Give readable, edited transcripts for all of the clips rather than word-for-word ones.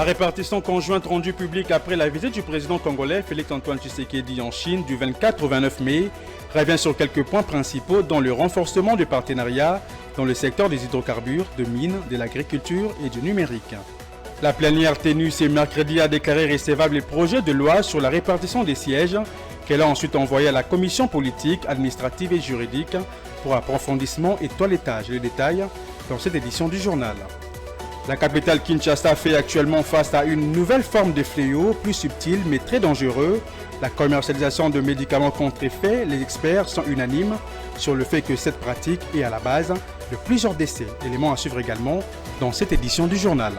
La répartition conjointe rendue publique après la visite du président congolais Félix-Antoine Tshisekedi en Chine du 24 au 29 mai revient sur quelques points principaux dont le renforcement du partenariat dans le secteur des hydrocarbures, de mines, de l'agriculture et du numérique. La plénière tenue ce mercredi a déclaré recevable les projets de loi sur la répartition des sièges qu'elle a ensuite envoyé à la commission politique, administrative et juridique pour approfondissement et toilettage. Les détails dans cette édition du journal. La capitale Kinshasa fait actuellement face à une nouvelle forme de fléau, plus subtil mais très dangereux. La commercialisation de médicaments contrefaits, les experts sont unanimes sur le fait que cette pratique est à la base de plusieurs décès. Élément à suivre également dans cette édition du journal.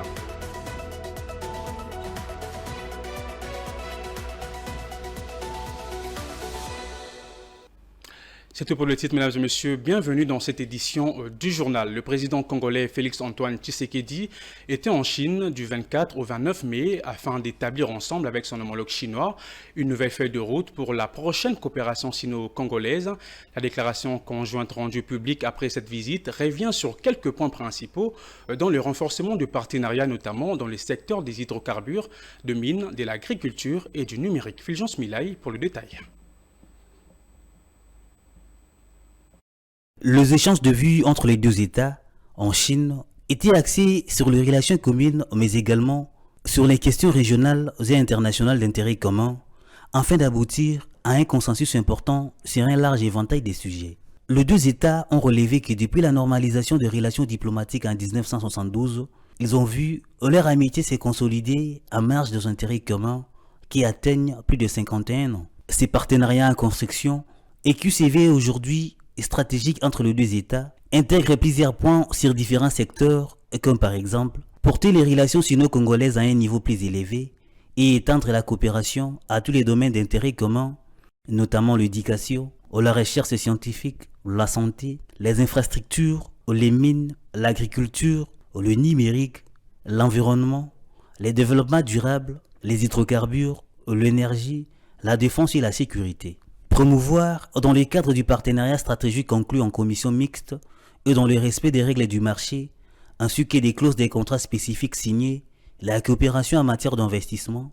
C'est tout pour le titre, mesdames et messieurs. Bienvenue dans cette édition du journal. Le président congolais Félix-Antoine Tshisekedi était en Chine du 24 au 29 mai afin d'établir ensemble avec son homologue chinois une nouvelle feuille de route pour la prochaine coopération sino-congolaise. La déclaration conjointe rendue publique après cette visite revient sur quelques points principaux dans le renforcement du partenariat, notamment dans les secteurs des hydrocarbures, de mines, de l'agriculture et du numérique. Fulgence Milaï pour le détail. Les échanges de vues entre les deux États, en Chine, étaient axés sur les relations communes, mais également sur les questions régionales et internationales d'intérêt commun, afin d'aboutir à un consensus important sur un large éventail de sujets. Les deux États ont relevé que depuis la normalisation des relations diplomatiques en 1972, ils ont vu leur amitié se consolider à marge des intérêts communs qui atteignent plus de 51 ans. Ces partenariats en construction et qui s'éveillent aujourd'hui stratégique entre les deux États intègre plusieurs points sur différents secteurs, comme par exemple porter les relations sino-congolaises à un niveau plus élevé et étendre la coopération à tous les domaines d'intérêt commun, notamment l'éducation, la recherche scientifique, la santé, les infrastructures, les mines, l'agriculture, le numérique, l'environnement, les développements durables, les hydrocarbures, l'énergie, la défense et la sécurité. Promouvoir, dans le cadre du partenariat stratégique conclu en commission mixte et dans le respect des règles du marché, ainsi que des clauses des contrats spécifiques signés, la coopération en matière d'investissement,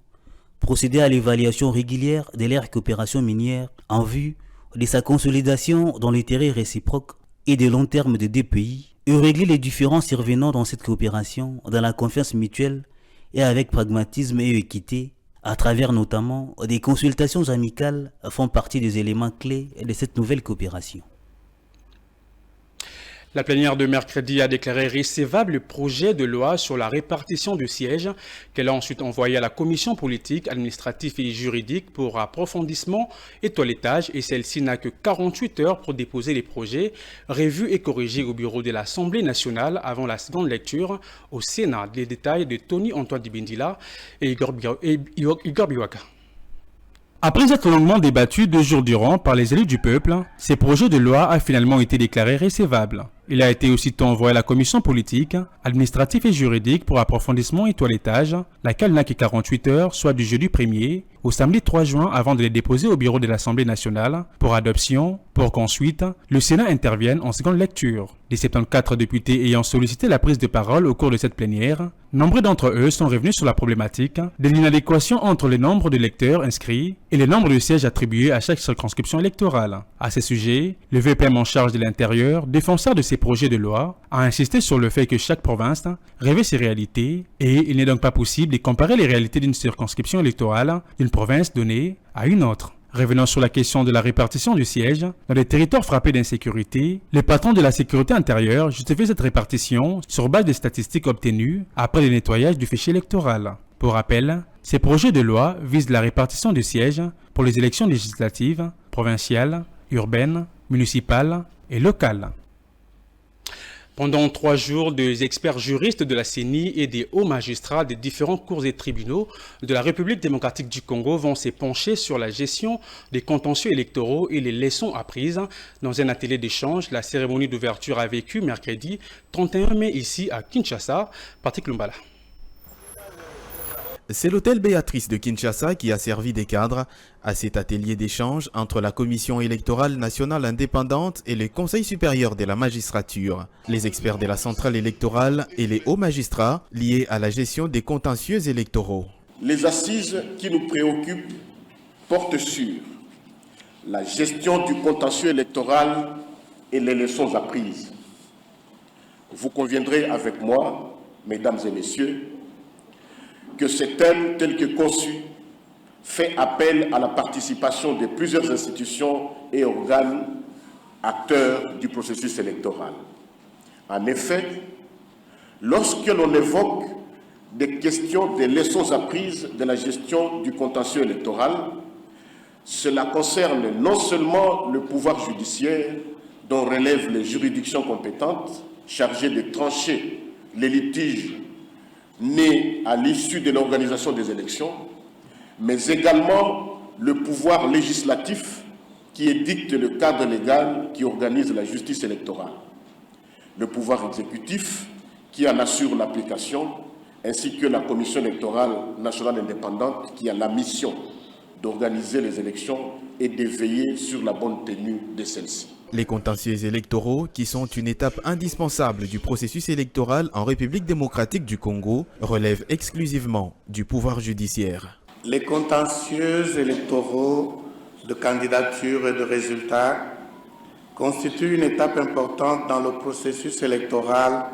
procéder à l'évaluation régulière de leur coopération minière en vue de sa consolidation dans l'intérêt réciproque et de long terme des deux pays, et régler les différends survenant dans cette coopération dans la confiance mutuelle et avec pragmatisme et équité, à travers notamment des consultations amicales font partie des éléments clés de cette nouvelle coopération. La plénière de mercredi a déclaré recevable le projet de loi sur la répartition du siège qu'elle a ensuite envoyé à la commission politique, administrative et juridique pour approfondissement et toilettage, et celle-ci n'a que 48 heures pour déposer les projets revus et corrigés au bureau de l'Assemblée nationale avant la seconde lecture au Sénat. Les détails de Tony Antoine Dibendila et Igor Biwaka. Après être longuement débattu 2 jours durant par les élus du peuple, ces projets de loi a finalement été déclaré recevable. Il a été aussitôt envoyé à la commission politique, administrative et juridique pour approfondissement et toilettage, laquelle n'a que 48 heures, soit du jeudi 1er au samedi 3 juin avant de les déposer au bureau de l'Assemblée nationale pour adoption, pour qu'ensuite le Sénat intervienne en seconde lecture. Les 74 députés ayant sollicité la prise de parole au cours de cette plénière, nombreux d'entre eux sont revenus sur la problématique de l'inadéquation entre le nombre de électeurs inscrits et le nombre de sièges attribués à chaque circonscription électorale. À ce sujet, le VPM en charge de l'intérieur, défenseur de ces projets de loi, a insisté sur le fait que chaque province revêt ses réalités et il n'est donc pas possible de comparer les réalités d'une circonscription électorale d'une province donnée à une autre. Revenant sur la question de la répartition du siège, dans les territoires frappés d'insécurité, le patron de la sécurité intérieure justifie cette répartition sur base des statistiques obtenues après le nettoyage du fichier électoral. Pour rappel, ces projets de loi visent la répartition du siège pour les élections législatives, provinciales, urbaines, municipales et locales. Pendant 3 jours, des experts juristes de la CENI et des hauts magistrats des différents cours et tribunaux de la République démocratique du Congo vont se pencher sur la gestion des contentieux électoraux et les leçons apprises. Dans un atelier d'échange, la cérémonie d'ouverture a vécu mercredi 31 mai ici à Kinshasa. Patrick Lumbala. C'est l'hôtel Béatrice de Kinshasa qui a servi de cadre à cet atelier d'échange entre la Commission électorale nationale indépendante et le Conseil supérieur de la magistrature. Les experts de la centrale électorale et les hauts magistrats liés à la gestion des contentieux électoraux. Les assises qui nous préoccupent portent sur la gestion du contentieux électoral et les leçons apprises. Vous conviendrez avec moi, mesdames et messieurs, que ce thème, tel que conçu, fait appel à la participation de plusieurs institutions et organes acteurs du processus électoral. En effet, lorsque l'on évoque des questions des leçons apprises de la gestion du contentieux électoral, cela concerne non seulement le pouvoir judiciaire dont relèvent les juridictions compétentes chargées de trancher les litiges nés à l'issue de l'organisation des élections, mais également le pouvoir législatif qui édicte le cadre légal qui organise la justice électorale, le pouvoir exécutif qui en assure l'application, ainsi que la Commission électorale nationale indépendante qui a la mission d'organiser les élections et de veiller sur la bonne tenue de celles-ci. Les contentieux électoraux, qui sont une étape indispensable du processus électoral en République démocratique du Congo, relèvent exclusivement du pouvoir judiciaire. Les contentieux électoraux de candidature et de résultats constituent une étape importante dans le processus électoral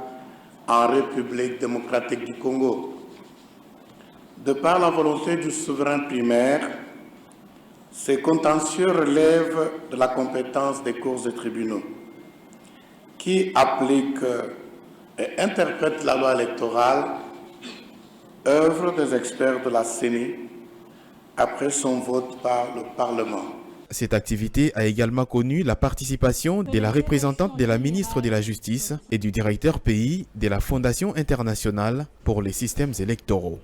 en République démocratique du Congo. De par la volonté du souverain primaire, ces contentieux relèvent de la compétence des cours et tribunaux qui appliquent et interprètent la loi électorale, œuvre des experts de la CENI après son vote par le Parlement. Cette activité a également connu la participation de la représentante de la ministre de la Justice et du directeur pays de la Fondation internationale pour les systèmes électoraux.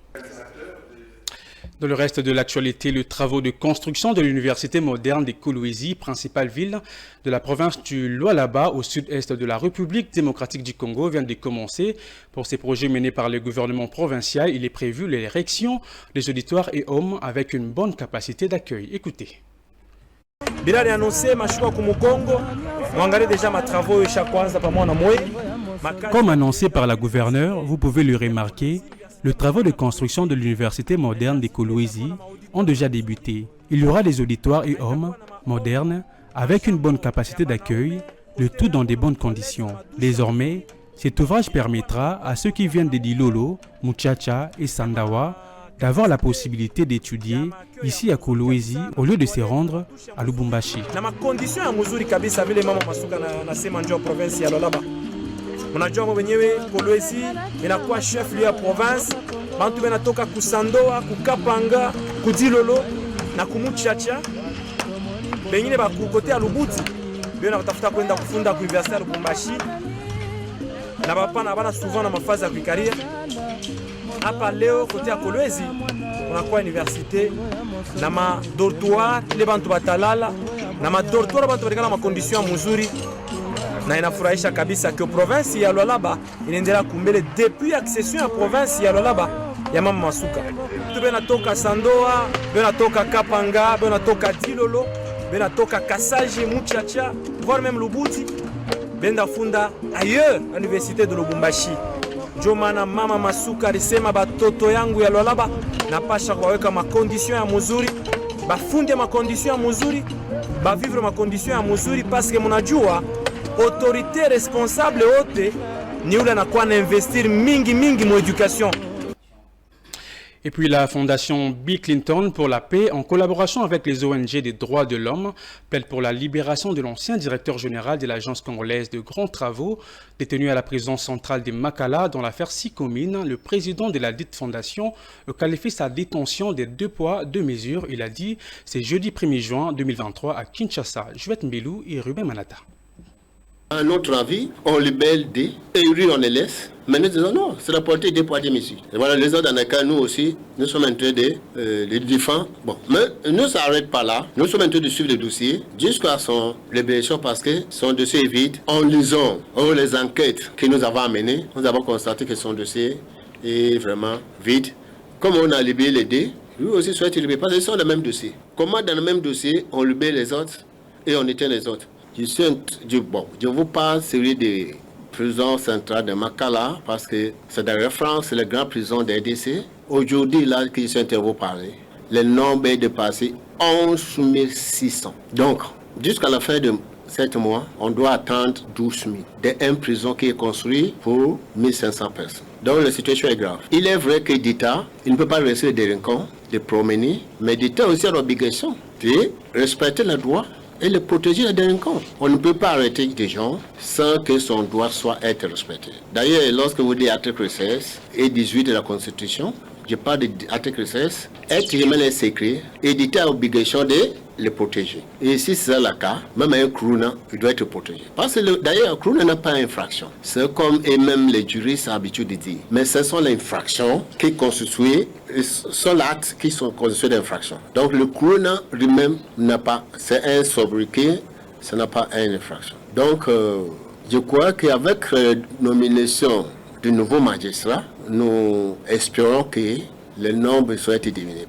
Dans le reste de l'actualité, les travaux de construction de l'université moderne de Kolwezi, principale ville de la province du Lualaba au sud-est de la République démocratique du Congo, viennent de commencer. Pour ces projets menés par le gouvernement provincial, il est prévu l'érection des auditoires et hommes avec une bonne capacité d'accueil. Écoutez. Comme annoncé par la gouverneure, vous pouvez le remarquer, les travaux de construction de l'université moderne de Kolwezi ont déjà débuté. Il y aura des auditoires et hommes modernes avec une bonne capacité d'accueil, le tout dans de bonnes conditions. Désormais, cet ouvrage permettra à ceux qui viennent de Dilolo, Muchacha et Sandawa d'avoir la possibilité d'étudier ici à Kolwezi au lieu de se rendre à Lubumbashi. Unajua wenyewe Kolwezi inakuwa chef lieu ya province, bantu benatoka kusandoa, kukapanga, kudilolo na kumuchacha. Bengine bakukote ya Lubuti, bena kutafuta kwenda kufunda ku université ya Lubumbashi. Na bapana bana souvent na mafazi ya kuikaria. Hapa leo kote ya Kolwezi unakuwa université na ma dortoir le bantu batalala, na ma dortoir bantu balikala ma condition muzuri. Na inafurahisha kabisa que province ya Lualaba inaendelea kumbele depuis accession ya province ya Lualaba ya Mama Masuka. Bena toka Sandoa, bena toka Kapanga, bena toka Dilolo, bena toka Kasaji, Muchacha, voire même Lubuti, benda funda ailleurs à l'université de Lubumbashi. Jomana Mama Masuka alisema batoto yangu ya Lualaba napasha kuweka makondition ya muzuri, bafunde makondition ya muzuri, bavivre makondition ya muzuri parce que mnajua autorité responsable haute ni ule anakuwa na investir mingi mu éducation. Et puis la fondation Bill Clinton pour la paix, en collaboration avec les ONG des droits de l'homme, plaide pour la libération de l'ancien directeur général de l'agence congolaise de grands travaux, détenu à la prison centrale de Makala dans l'affaire Sikomine. Le président de la dite fondation qualifie sa détention des 2 poids, 2 mesures. Il a dit, c'est jeudi 1er juin 2023 à Kinshasa. Juliette Mbelou et Ruben Manata. À notre avis, on libère des et lui on les laisse. Mais nous disons non, c'est la politique des poids des mesures. Et voilà, les autres dans les cas, nous aussi, nous sommes en train de les défendre. Bon, mais nous ne s'arrête pas là. Nous sommes en train de suivre le dossier jusqu'à son libération parce que son dossier est vide. En lisant les enquêtes que nous avons amenées, nous avons constaté que son dossier est vraiment vide. comme on a libéré les deux, lui aussi souhaite libérer parce qu'ils sont dans le même dossier. Comment dans le même dossier, on libère les autres et on éteint les autres? Je vous parle celui des prisons centrales de Makala parce que c'est dans la France, c'est la grande prison des RDC. Aujourd'hui, là, qui sont intervenus parler, le nombre est dépassé 11 600. Donc, jusqu'à la fin de 7 mois, on doit attendre 12 000 d'une prison qui est construite pour 1500 personnes. Donc la situation est grave. Il est vrai que l'État, il ne peut pas laisser les délinquants de promener, mais l'État aussi a l'obligation de respecter le droit et de protéger les délinquants. On ne peut pas arrêter des gens sans que son droit soit être respecté. D'ailleurs, lorsque vous dites article 16 et 18 de la Constitution, je parle de l'article 16, être humain est secret et l'État a l'obligation de les protéger. Et si c'est le cas, même un crooner, il doit être protégé. Parce que d'ailleurs, un crooner n'a pas d'infraction. C'est comme et même les juristes ont l'habitude de dire. Mais ce sont les infractions qui constituent, sont l'acte qui sont constitués d'infraction. Donc le crooner lui-même n'a pas, c'est un sobriquet, ça n'a pas une infraction. Donc je crois qu'avec la nomination de nouveaux magistrats, nous espérons que le nombre soit diminué.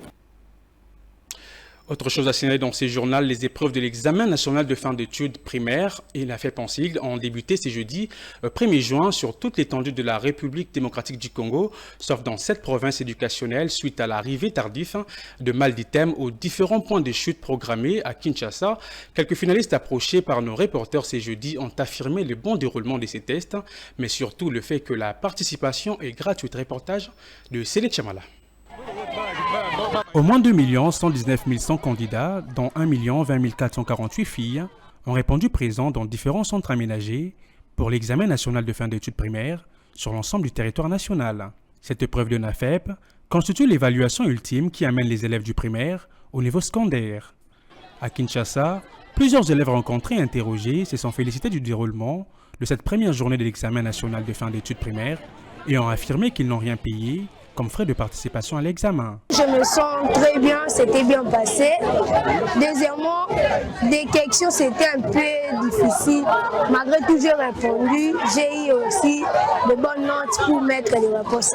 Autre chose à signaler dans ces journaux, les épreuves de l'examen national de fin d'études primaires et la FEPANSIG ont débuté ce jeudi 1er juin sur toute l'étendue de la République démocratique du Congo, sauf dans 7 provinces éducationnelles suite à l'arrivée tardive de mal d'items aux différents points de chute programmés à Kinshasa. Quelques finalistes approchés par nos reporters ce jeudi ont affirmé le bon déroulement de ces tests, mais surtout le fait que la participation est gratuite. Reportage de Célé Chamala. Au moins 2 119 100 candidats, dont 1 20 448 filles, ont répondu présents dans différents centres aménagés pour l'examen national de fin d'études primaires sur l'ensemble du territoire national. Cette épreuve de NAFEP constitue l'évaluation ultime qui amène les élèves du primaire au niveau secondaire. À Kinshasa, plusieurs élèves rencontrés et interrogés se sont félicités du déroulement de cette première journée de l'examen national de fin d'études primaires et ont affirmé qu'ils n'ont rien payé comme frais de participation à l'examen. Je me sens très bien, c'était bien passé. Deuxièmement, des questions c'était un peu difficile. Malgré tout, j'ai répondu. J'ai eu aussi de bonnes notes pour mettre les réponses.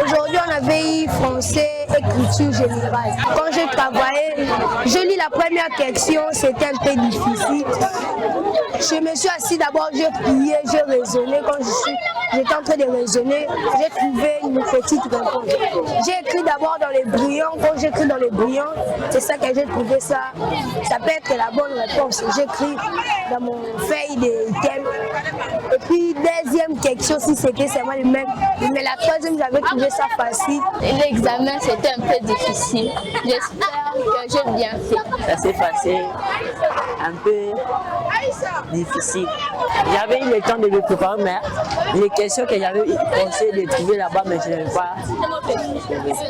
Aujourd'hui, on avait eu français, écriture générale. Quand j'ai travaillé, je lis la première question, c'était un peu difficile. Je me suis assis d'abord, j'ai prié, j'ai raisonné. Quand j'étais en train de raisonner, j'ai trouvé une petite réponse. J'ai écrit d'abord dans les brillants. Quand j'écris dans les brillants, c'est ça que j'ai trouvé ça. Ça peut être la bonne réponse. J'écris dans mon feuille d'items. Et puis, deuxième question, si c'était seulement le même. Mais la troisième, j'avais trouvé ça facile. L'examen, c'était un peu difficile. J'espère que j'ai bien fait. Ça s'est passé un peu difficile. J'avais eu le temps de me préparer, mais les questions que j'avais pensé de trouver là-bas, mais je n'avais pas.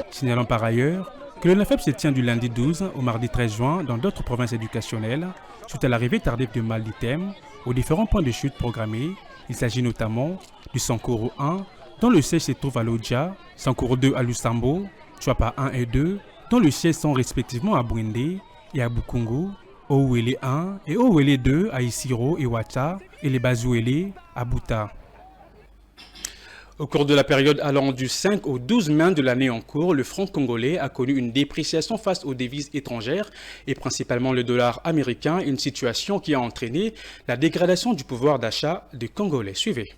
Signalons par ailleurs que le NAFEP se tient du lundi 12 au mardi 13 juin dans d'autres provinces éducationnelles suite à l'arrivée tardive de mal d'items aux différents points de chute programmés. Il s'agit notamment du Sankoro 1, dont le siège se trouve à Lodja, Sankoro 2 à Lusambo, Chouapa 1 et 2, dont le siège sont respectivement à Bwende et à Bukungu, Ouwele 1 et Ouwele 2 à Isiro et Ouacha, et les Bazouele à Bouta. Au cours de la période allant du 5 au 12 mai de l'année en cours, le franc congolais a connu une dépréciation face aux devises étrangères et principalement le dollar américain, une situation qui a entraîné la dégradation du pouvoir d'achat des Congolais. Suivez.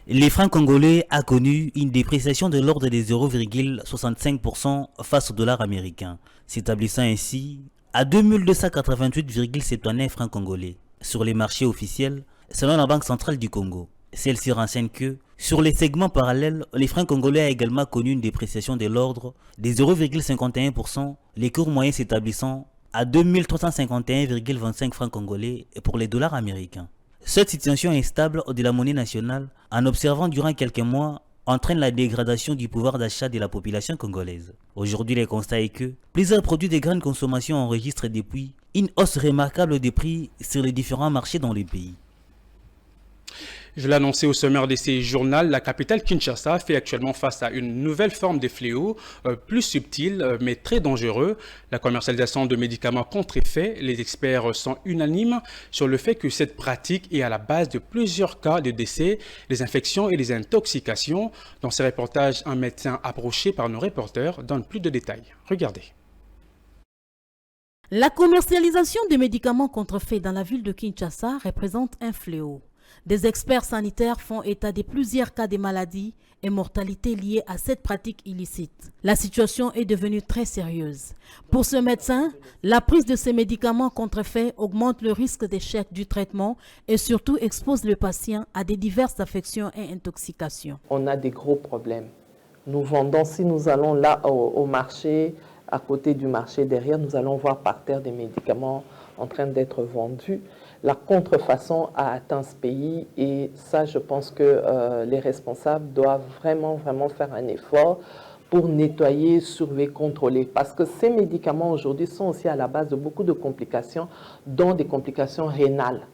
Les francs congolais a connu une dépréciation de l'ordre des 0,65% face au dollar américain, s'établissant ainsi à 2288,79 francs congolais sur les marchés officiels selon la Banque centrale du Congo. Celle-ci renseigne que, sur les segments parallèles, les francs congolais a également connu une dépréciation de l'ordre des 0,51%, les cours moyens s'établissant à 2351,25 francs congolais pour les dollars américains. Cette situation instable de la monnaie nationale, en observant durant quelques mois, entraîne la dégradation du pouvoir d'achat de la population congolaise. Aujourd'hui, le constat est que plusieurs produits de grande consommation enregistrent depuis une hausse remarquable des prix sur les différents marchés dans le pays. Je l'ai annoncé au sommaire de ces journaux, la capitale Kinshasa fait actuellement face à une nouvelle forme de fléau, plus subtil mais très dangereux, la commercialisation de médicaments contre-effets. Les experts sont unanimes sur le fait que cette pratique est à la base de plusieurs cas de décès, des infections et des intoxications. Dans ces reportages, un médecin approché par nos reporters donne plus de détails. Regardez. La commercialisation des médicaments contrefaits dans la ville de Kinshasa représente un fléau. Des experts sanitaires font état de plusieurs cas de maladies et mortalité liées à cette pratique illicite. La situation est devenue très sérieuse. Pour ce médecin, la prise de ces médicaments contrefaits augmente le risque d'échec du traitement et surtout expose le patient à des diverses affections et intoxications. On a des gros problèmes. Nous vendons, si nous allons là au marché, à côté du marché derrière, nous allons voir par terre des médicaments en train d'être vendus. La contrefaçon a atteint ce pays et ça, je pense que les responsables doivent vraiment faire un effort pour nettoyer, surveiller, contrôler. Parce que ces médicaments aujourd'hui sont aussi à la base de beaucoup de complications, dont des complications rénales.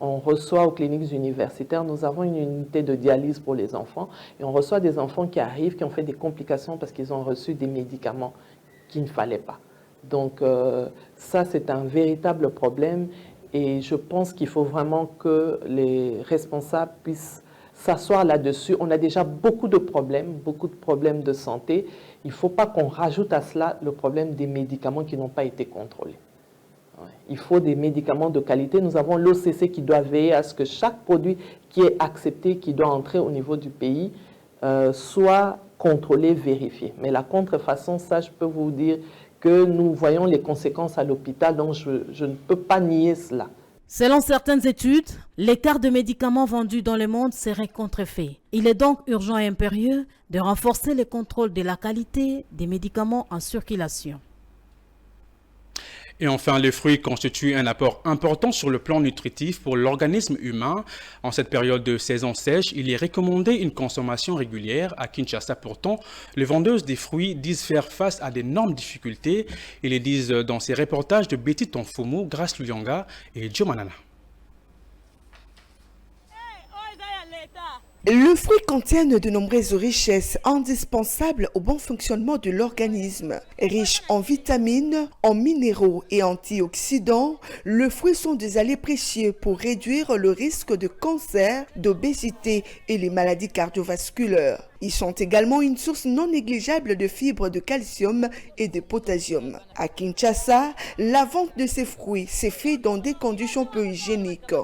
On reçoit aux cliniques universitaires, nous avons une unité de dialyse pour les enfants et on reçoit des enfants qui arrivent, qui ont fait des complications parce qu'ils ont reçu des médicaments qu'il ne fallait pas. Donc ça, c'est un véritable problème. Et je pense qu'il faut vraiment que les responsables puissent s'asseoir là-dessus. On a déjà beaucoup de problèmes de santé. Il ne faut pas qu'on rajoute à cela le problème des médicaments qui n'ont pas été contrôlés. Il faut des médicaments de qualité. Nous avons l'OCC qui doit veiller à ce que chaque produit qui est accepté, qui doit entrer au niveau du pays, soit contrôlé, vérifié. Mais la contrefaçon, ça, je peux vous dire que nous voyons les conséquences à l'hôpital, donc je ne peux pas nier cela. Selon certaines études, l'écart de médicaments vendus dans le monde serait contrefait. Il est donc urgent et impérieux de renforcer les contrôles de la qualité des médicaments en circulation. Et enfin, les fruits constituent un apport important sur le plan nutritif pour l'organisme humain. En cette période de saison sèche, il est recommandé une consommation régulière. À Kinshasa, pourtant, les vendeuses des fruits disent faire face à d'énormes difficultés. Ils les disent dans ces reportages de Betty Tonfumu, Grace Luyanga et Joe Manana. Le fruit contient de nombreuses richesses indispensables au bon fonctionnement de l'organisme. Riche en vitamines, en minéraux et antioxydants, le fruit sont des alliés précieux pour réduire le risque de cancer, d'obésité et les maladies cardiovasculaires. Ils sont également une source non négligeable de fibres de calcium et de potassium. À Kinshasa, la vente de ces fruits s'est faite dans des conditions peu hygiéniques.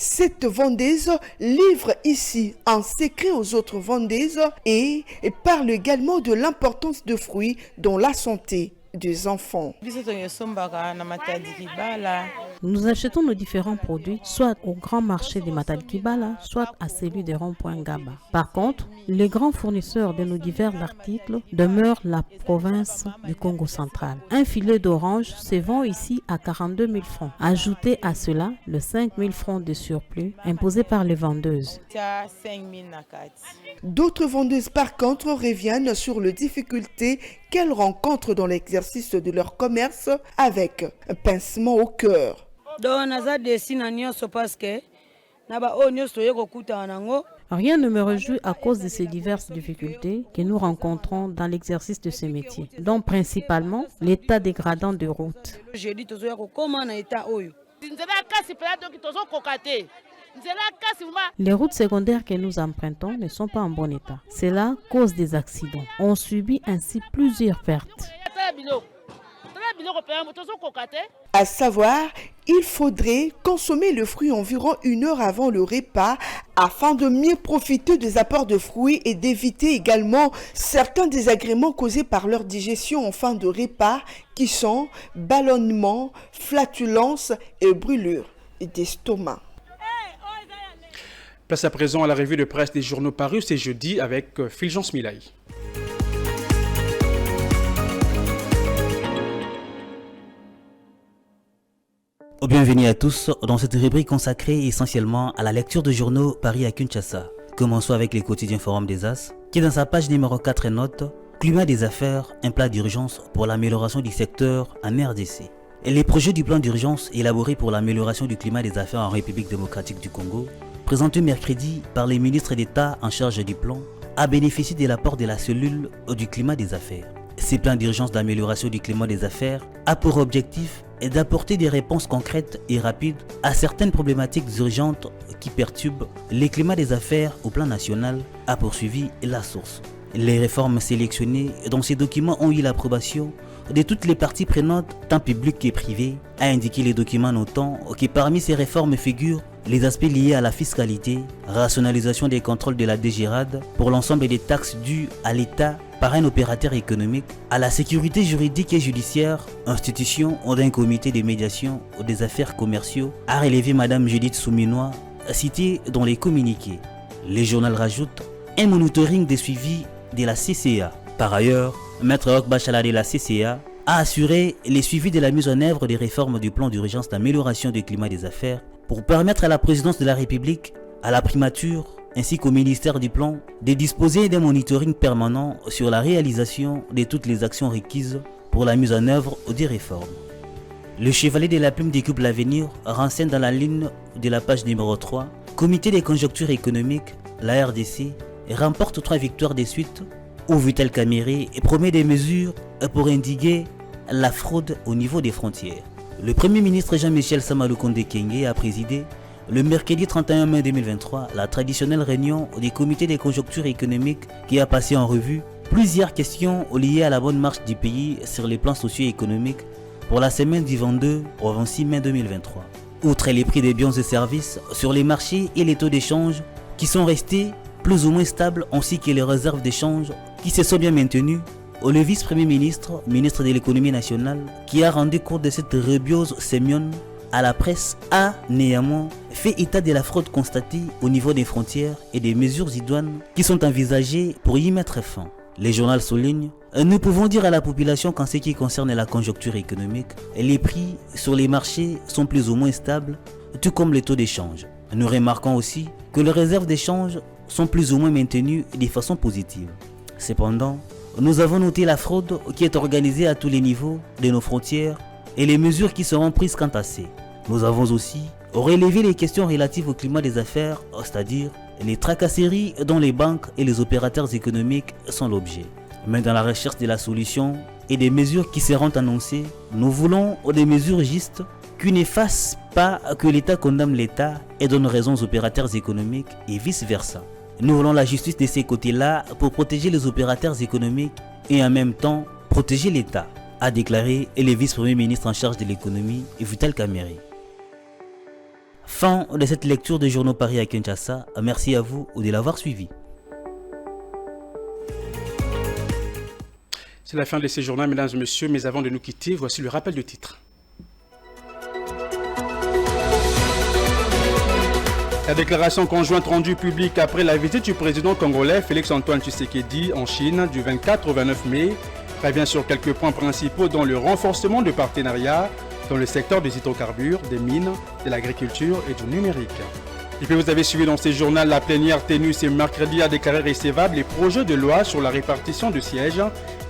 Cette vendeuse livre ici un secret aux autres vendeuses et parle également de l'importance de fruits dans la santé des enfants. Nous achetons nos différents produits soit au grand marché de Matadi Kibala, soit à celui des ronds-points Gaba. Par contre, les grands fournisseurs de nos divers articles demeurent la province du Congo central. Un filet d'orange se vend ici à 42 000 francs. Ajoutez à cela le 5 000 francs de surplus imposé par les vendeuses. D'autres vendeuses, par contre, reviennent sur les difficultés qu'elles rencontrent dans l'exercice de leur commerce avec un pincement au cœur. Rien ne me réjouit à cause de ces diverses difficultés que nous rencontrons dans l'exercice de ce métier, dont principalement l'état dégradant de route. Les routes secondaires que nous empruntons ne sont pas en bon état. Cela cause des accidents. On subit ainsi plusieurs pertes. À savoir, il faudrait consommer le fruit environ 1 heure avant le repas afin de mieux profiter des apports de fruits et d'éviter également certains désagréments causés par leur digestion en fin de repas qui sont ballonnement, flatulence et brûlure d'estomac. Place à présent à la revue de presse des journaux parus ce jeudi avec Fulgence Milaï. Bienvenue à tous dans cette rubrique consacrée essentiellement à la lecture de journaux paris à Kinshasa. Commençons avec les quotidiens Forum des As, qui dans sa page numéro 4 note « Climat des affaires, un plat d'urgence pour l'amélioration du secteur en RDC ». Les projets du plan d'urgence élaboré pour l'amélioration du climat des affaires en République démocratique du Congo, présenté mercredi par les ministres d'État en charge du plan, a bénéficié de l'apport de la cellule du climat des affaires. Ces plans d'urgence d'amélioration du climat des affaires a pour objectif d'apporter des réponses concrètes et rapides à certaines problématiques urgentes qui perturbent les climats des affaires au plan national, a poursuivi la source. Les réformes sélectionnées dans ces documents ont eu l'approbation de toutes les parties prenantes, tant publiques que privées, a indiqué les documents notant que parmi ces réformes figurent les aspects liés à la fiscalité, rationalisation des contrôles de la DGRAD pour l'ensemble des taxes dues à l'État par un opérateur économique, à la sécurité juridique et judiciaire, institution d'un comité de médiation des affaires commerciaux, a relevé Madame Judith Souminois, citée dans les communiqués. Le journal rajoute un monitoring des suivis de la CCA. Par ailleurs, Maître Roch Bachala de la CCA a assuré les suivis de la mise en œuvre des réformes du plan d'urgence d'amélioration du climat des affaires pour permettre à la présidence de la République, à la primature, ainsi qu'au ministère du Plan, de disposer d'un monitoring permanent sur la réalisation de toutes les actions requises pour la mise en œuvre des réformes. Le chevalier de la plume découpe l'avenir renseigne dans la ligne de la page numéro 3, Comité des conjonctures économiques, la RDC, remporte 3 victoires de suite où Vital Kamerhe promet des mesures pour endiguer la fraude au niveau des frontières. Le Premier ministre Jean-Michel Samalukonde Kyenge a présidé le mercredi 31 mai 2023 la traditionnelle réunion du comité des conjonctures économiques qui a passé en revue plusieurs questions liées à la bonne marche du pays sur les plans socio-économiques pour la semaine du 22 au 26 mai 2023. Outre les prix des biens et services sur les marchés et les taux d'échange qui sont restés plus ou moins stables ainsi que les réserves d'échange qui se sont bien maintenues, le vice-premier ministre, ministre de l'économie nationale, qui a rendu compte de cette rebiose sémione à la presse, a néanmoins fait état de la fraude constatée au niveau des frontières et des mesures idoines qui sont envisagées pour y mettre fin. Les journaux soulignent, nous pouvons dire à la population qu'en ce qui concerne la conjoncture économique, les prix sur les marchés sont plus ou moins stables, tout comme les taux d'échange. Nous remarquons aussi que les réserves d'échange sont plus ou moins maintenues de façon positive. Cependant, nous avons noté la fraude qui est organisée à tous les niveaux de nos frontières et les mesures qui seront prises quant à ces. Nous avons aussi relevé les questions relatives au climat des affaires, c'est-à-dire les tracasseries dont les banques et les opérateurs économiques sont l'objet. Mais dans la recherche de la solution et des mesures qui seront annoncées, nous voulons des mesures justes qui ne fassent pas que l'État condamne l'État et donne raison aux opérateurs économiques et vice-versa. Nous voulons la justice de ces côtés-là pour protéger les opérateurs économiques et en même temps protéger l'État, a déclaré le vice-premier ministre en charge de l'économie, Vital Kamerhe. Fin de cette lecture de Journaux Paris à Kinshasa. Merci à vous de l'avoir suivi. C'est la fin de ces journaux, mesdames et messieurs, mais avant de nous quitter, voici le rappel de titre. La déclaration conjointe rendue publique après la visite du président congolais Félix-Antoine Tshisekedi en Chine du 24 au 29 mai revient sur quelques points principaux dont le renforcement de partenariats dans le secteur des hydrocarbures, des mines, de l'agriculture et du numérique. Et puis vous avez suivi dans ces journaux la plénière tenue ce mercredi a déclaré recevable les projets de loi sur la répartition de sièges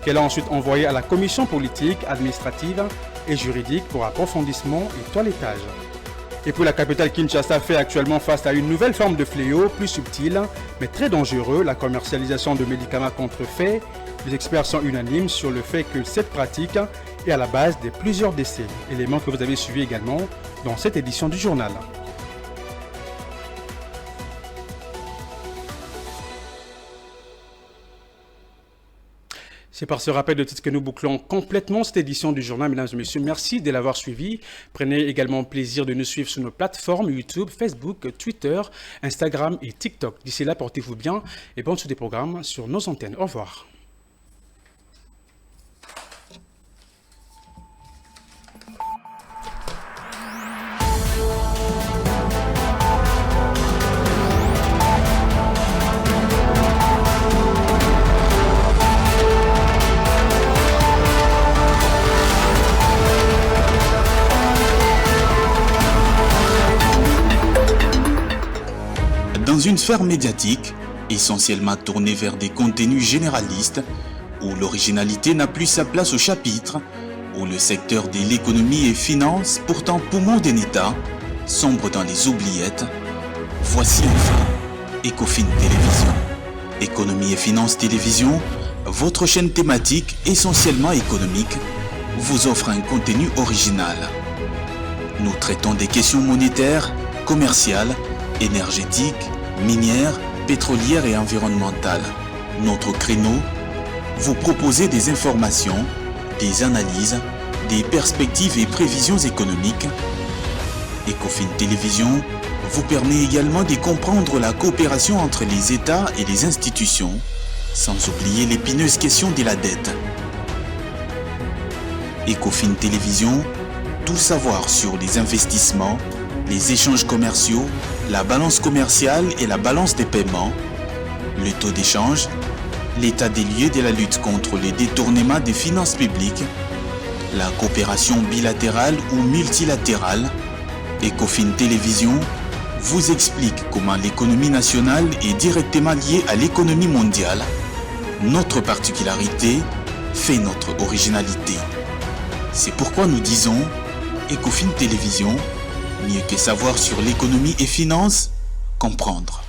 qu'elle a ensuite envoyé à la commission politique, administrative et juridique pour approfondissement et toilettage. Et puis la capitale Kinshasa fait actuellement face à une nouvelle forme de fléau, plus subtile, mais très dangereux, la commercialisation de médicaments contrefaits. Les experts sont unanimes sur le fait que cette pratique est à la base de plusieurs décès, élément que vous avez suivi également dans cette édition du journal. C'est par ce rappel de titre que nous bouclons complètement cette édition du journal, mesdames et messieurs. Merci de l'avoir suivi. Prenez également plaisir de nous suivre sur nos plateformes YouTube, Facebook, Twitter, Instagram et TikTok. D'ici là, portez-vous bien et bonne suite des programmes sur nos antennes. Au revoir. Dans une sphère médiatique, essentiellement tournée vers des contenus généralistes, où l'originalité n'a plus sa place au chapitre, où le secteur de l'économie et finance, pourtant poumon d'un État, sombre dans les oubliettes. Voici enfin Ecofin Télévision. Économie et finance télévision, votre chaîne thématique essentiellement économique, vous offre un contenu original. Nous traitons des questions monétaires, commerciales, énergétiques, minières, pétrolières et environnementales. Notre créneau, vous proposer des informations, des analyses, des perspectives et prévisions économiques. Ecofin Télévision vous permet également de comprendre la coopération entre les États et les institutions, sans oublier l'épineuse question de la dette. Ecofin Télévision, tout savoir sur les investissements, les échanges commerciaux, la balance commerciale et la balance des paiements, le taux d'échange, l'état des lieux de la lutte contre le détournement des finances publiques, la coopération bilatérale ou multilatérale. Ecofin Télévision vous explique comment l'économie nationale est directement liée à l'économie mondiale. Notre particularité fait notre originalité. C'est pourquoi nous disons Ecofin Télévision, mieux que savoir sur l'économie et finances, comprendre.